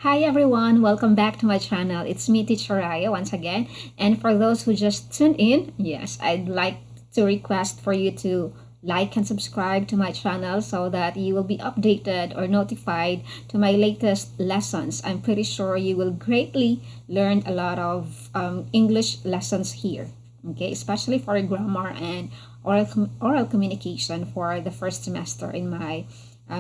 Hi everyone, welcome back to my channel. It's me, Teacher Raya, once again. And for those who just tuned in, yes, I'd like to request for you to like and subscribe to my channel so that you will be updated or notified to my latest lessons. I'm pretty sure you will greatly learn a lot of English lessons here, okay, especially for grammar and oral communication for the first semester in my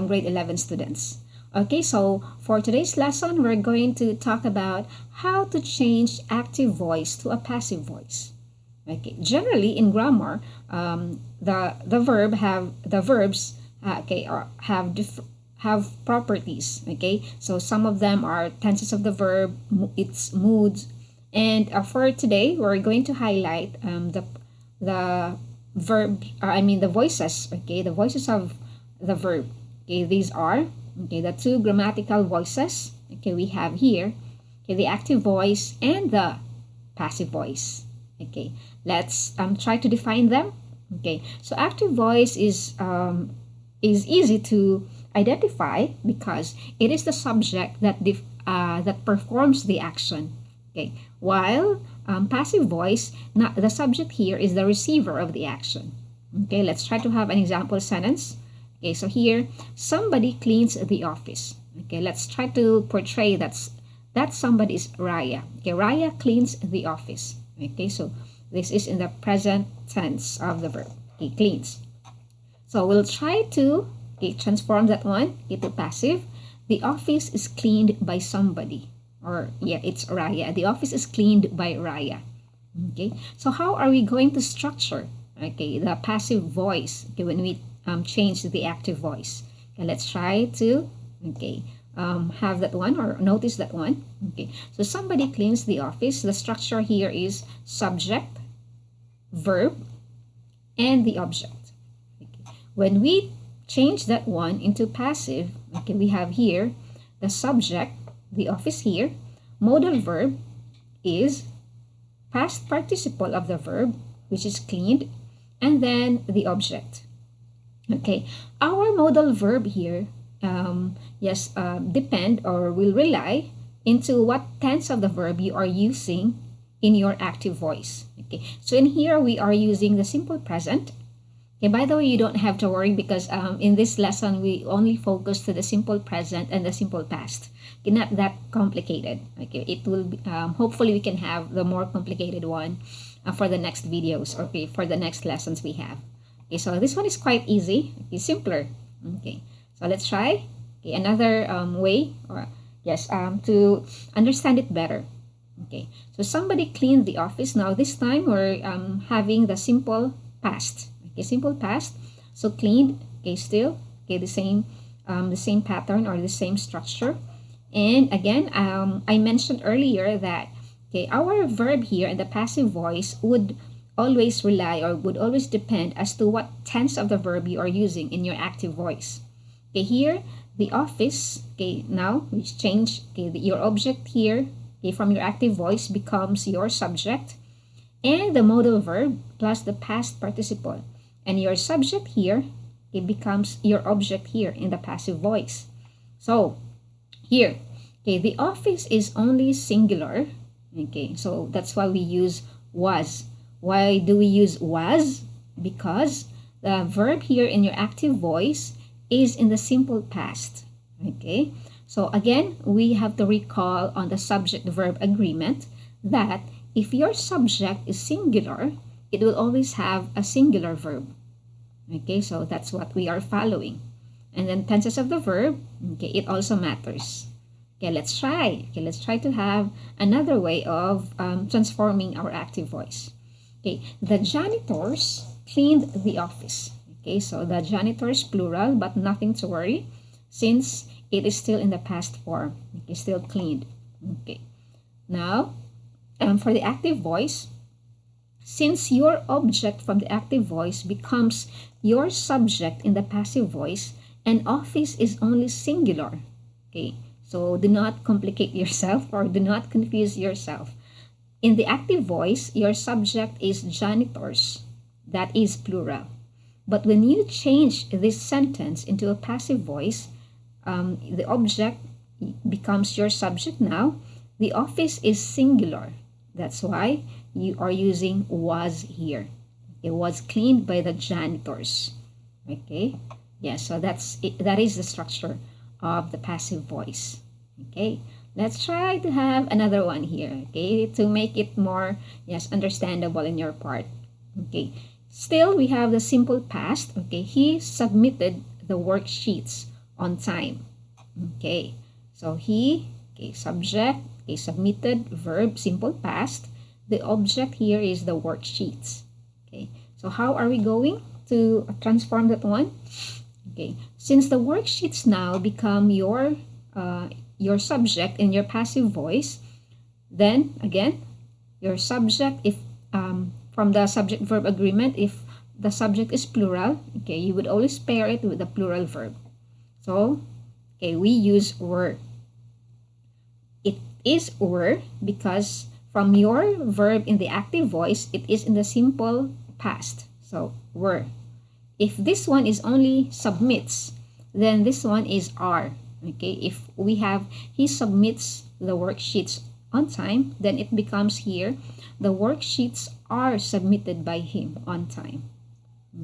grade 11 students. Okay, so for today's lesson, we're going to talk about how to change active voice to a passive voice. Okay, generally in grammar, the verbs have properties. Okay, so some of them are tenses of the verb, its moods, and for today, we're going to highlight the verb. The voices. Okay, the voices of the verb. Okay, these are the two grammatical voices. Okay, we have here the active voice and the passive voice. Okay, let's try to define them. Okay, so active voice is easy to identify because it is the subject that performs the action. Okay, while passive voice, not the subject here is the receiver of the action. Okay, let's try to have an example sentence. Okay, so here, somebody cleans the office. Okay, let's try to portray that somebody is Raya. Okay, Raya cleans the office. Okay, so this is in the present tense of the verb. Okay, cleans. So we'll try to transform that one into passive. The office is cleaned by somebody. Or, yeah, it's Raya. The office is cleaned by Raya. Okay, so how are we going to structure, okay, the passive voice, okay, when we change the active voice? Okay, let's try to have that one or notice that one. Okay, so somebody cleans the office. The structure here is subject, verb, and the object. Okay. When we change that one into passive, okay, we have here the subject, the office here, modal verb is past participle of the verb, which is cleaned, and then the object. Okay, our modal verb here, depend or will rely into what tense of the verb you are using in your active voice. Okay, so in here we are using the simple present. Okay, by the way, you don't have to worry because in this lesson we only focus to the simple present and the simple past. Okay, not that complicated. Okay, it will be, hopefully we can have the more complicated one for the next videos, okay, for the next lessons we have. Okay, so this one is quite easy. Okay, simpler. Okay, so let's try another way or to understand it better. Okay, so somebody cleaned the office. Now this time we're having the simple past. Okay, simple past. So cleaned. Okay, still the same pattern or the same structure. And again, I mentioned earlier that our verb here in the passive voice would always rely or would always depend as to what tense of the verb you are using in your active voice. Okay, here the office. Okay, now we change your object here. Okay, from your active voice becomes your subject, and the modal verb plus the past participle, and your subject here becomes your object here in the passive voice. So here, the office is only singular. Okay, so that's why we use was. Why do we use was? Because the verb here in your active voice is in the simple past. Okay, so again, we have to recall on the subject-verb agreement that if your subject is singular, it will always have a singular verb. Okay, so that's what we are following. And then tenses of the verb, okay, it also matters. Okay, let's try. Okay, let's try to have another way of transforming our active voice. Okay, the janitors cleaned the office. Okay, so the janitors plural, but nothing to worry since it is still in the past form. Okay, still cleaned. Okay, now for the active voice, since your object from the active voice becomes your subject in the passive voice, and office is only singular. Okay, so do not complicate yourself or do not confuse yourself. In the active voice, your subject is janitors. That is plural. But when you change this sentence into a passive voice, the object becomes your subject now. The office is singular. That's why you are using was here. It was cleaned by the janitors. Okay. Yeah, so that is the structure of the passive voice. Okay. Let's try to have another one here, okay, to make it more, yes, understandable in your part. Okay. Still, we have the simple past. Okay. He submitted the worksheets on time. Okay. So he, okay, subject, okay, submitted, verb, simple past. The object here is the worksheets. Okay. So how are we going to transform that one? Okay. Since the worksheets now become your subject in your passive voice, then again, your subject, if from the subject verb agreement, if the subject is plural, okay, you would always pair it with the plural verb. So, okay, we use were. It is were because from your verb in the active voice, it is in the simple past. So, were. If this one is only submits, then this one is are. Okay, if we have he submits the worksheets on time, then it becomes here the worksheets are submitted by him on time.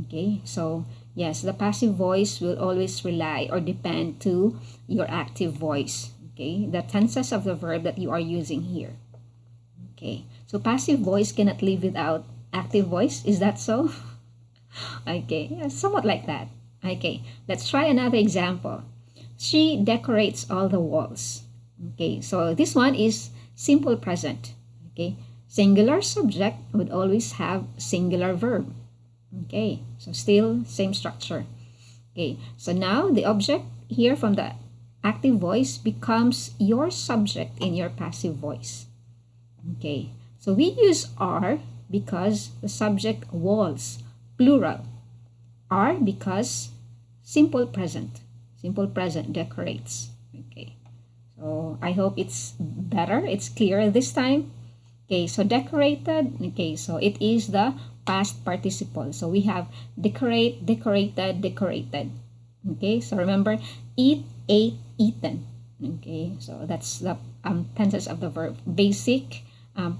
Okay, so yes, the passive voice will always rely or depend to your active voice. Okay, the tenses of the verb that you are using here. Okay, so passive voice cannot live without active voice. Is that so? Okay, yeah, somewhat like that. Okay, let's try another example. She decorates all the walls. Okay, so this one is simple present. Okay, singular subject would always have singular verb. Okay, so still same structure. Okay, so now the object here from the active voice becomes your subject in your passive voice. Okay, so we use are because the subject walls, plural. Are because simple present decorates. Okay, so I hope it's better, it's clearer this time. Okay, so decorated, okay, so it is the past participle. So we have decorate, decorated, decorated. Okay, so remember, eat, ate, eaten. Okay, so that's the tenses of the verb. Basic,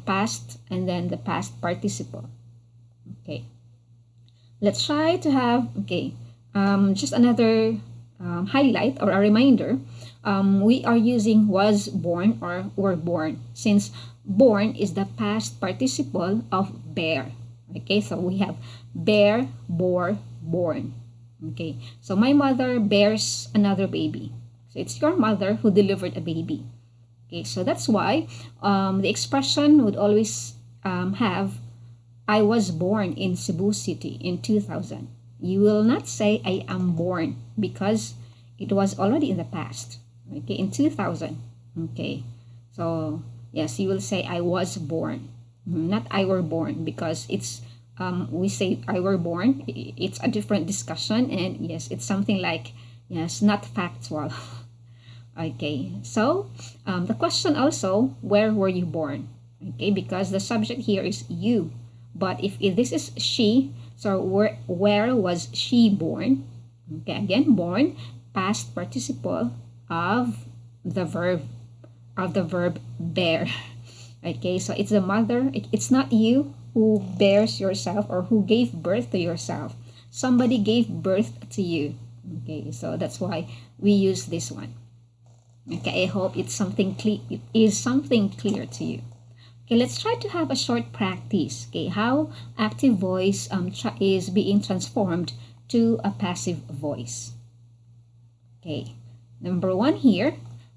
past, and then the past participle. Okay, let's try to have, okay, just another highlight or a reminder. We are using was born or were born, since born is the past participle of bear. Okay, so we have bear, bore, born. Okay, so my mother bears another baby. So it's your mother who delivered a baby. Okay, so that's why the expression would always have I was born in Cebu City in 2000. You will not say I am born because it was already in the past. Okay, in 2000. Okay, so yes, you will say I was born, not I were born, because it's we say I were born. It's a different discussion, and yes, it's something like yes, not factual. Okay, so the question also, where were you born? Okay, because the subject here is you, but if this is she, so where was she born? Okay, again, born, past participle of the verb bear. Okay, so it's the mother. It's not you who bears yourself or who gave birth to yourself. Somebody gave birth to you. Okay, so that's why we use this one. Okay, I hope it's something clear. It is something clear to you. Okay, let's try to have a short practice. Okay, how active voice is being transformed to a passive voice. Okay, number one here,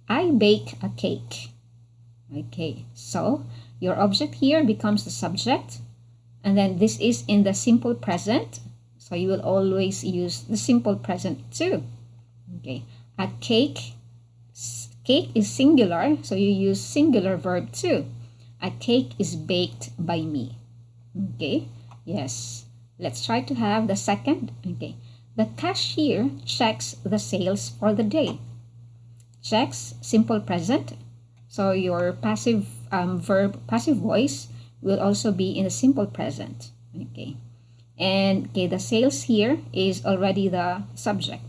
I bake a cake. Okay, so your object here becomes the subject, and then this is in the simple present, so you will always use the simple present too. Okay, a cake is singular, so you use singular verb too. A cake is baked by me. Okay, yes, let's try to have the second. Okay, the cashier checks the sales for the day. Checks, simple present, so your passive passive voice will also be in the simple present. Okay, and okay, the sales here is already the subject.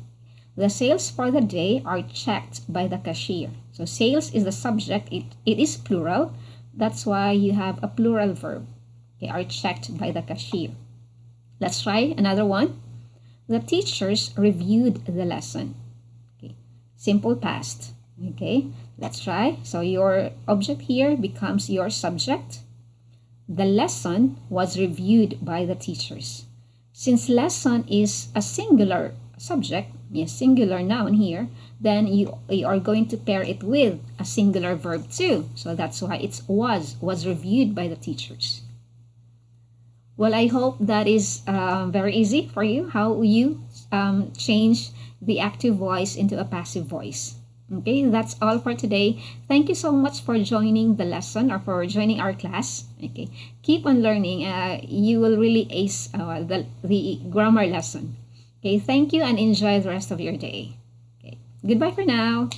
The sales for the day are checked by the cashier. So sales is the subject. It is plural. That's why you have a plural verb. Okay, are checked by the cashier. Let's try another one. The teachers reviewed the lesson. Okay, simple past. Okay, let's try. So your object here becomes your subject. The lesson was reviewed by the teachers. Since lesson is a singular subject, a singular noun here, then you are going to pair it with a singular verb too. So that's why it's was reviewed by the teachers. Well, I hope that is very easy for you, how you change the active voice into a passive voice. Okay, that's all for today. Thank you so much for joining the lesson or for joining our class. Okay, keep on learning. You will really ace the grammar lesson. Okay, thank you and enjoy the rest of your day. Okay, goodbye for now.